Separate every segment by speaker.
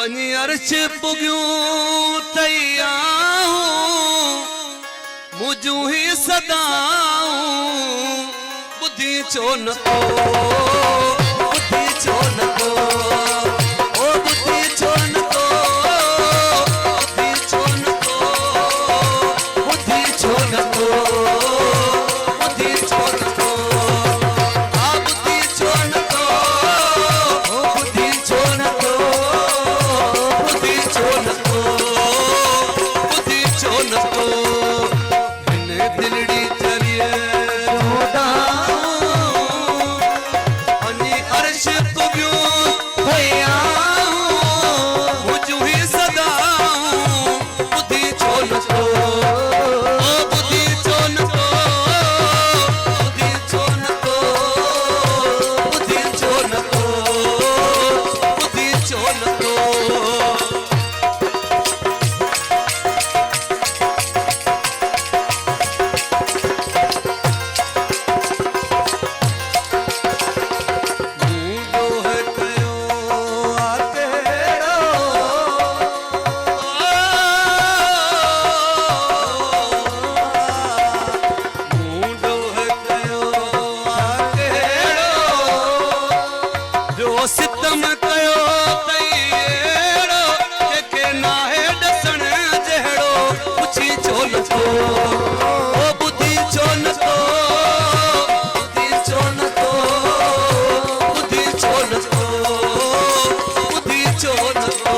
Speaker 1: अनि अर्श पुगियूं तैयाऊं मुझू ही सदाऊं बुद्धि छो न को बुद्धि छो न को ओ बुद्धि छो न को बुद्धि छो न को बुद्धि छो न को बुद्धि छो न को आ बुद्धि छो न को बुद्धि छो न को बुद्धि छो न को बुद्धि छो न को दिलड़ी चलिए अनि अर्श पुगियूं तैयाऊं मुझू ही सदाऊं बुद्धि छो न को ओ बुद्धि छो न को बुद्धि छो न को बुद्धि छो न को बुद्धि छो न को सितम कयो तैयारो के नाहे डसण जहड़ो पुछी छो न को ओ बुद्धि छो न को बुद्धि छो न को बुद्धि छो न को बुद्धि छो न को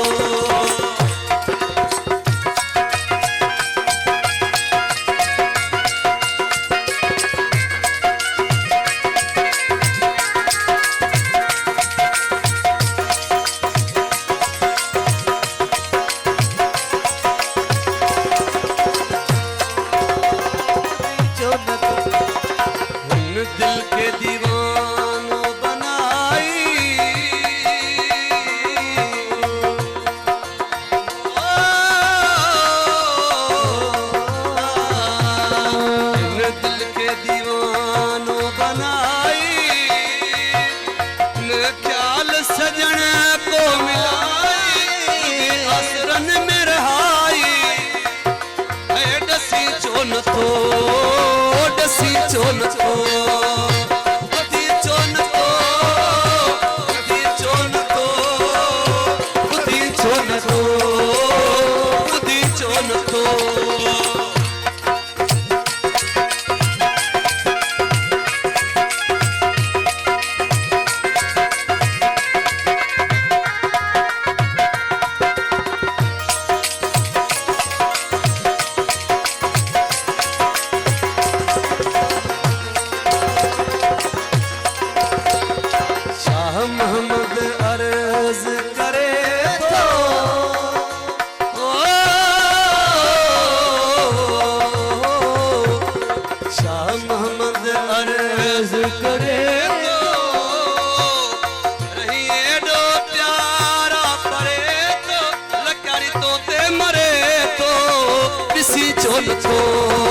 Speaker 1: दिल के दीवानो बनाई दिल के दीवानो बनाई ख्याल सजन को मिलाई असरन में रहाई डसी छो न को डसी छो न को बुद्धि छो न को बुद्धि छो न को बुद्धि छो न को बुद्धि छो न को मोहम्मद अर्ज करे तो शाह मोहम्मद अर्ज करे तो रहिए डो प्यारा परे तो लकारी तो ते मरे तो किसी छो न को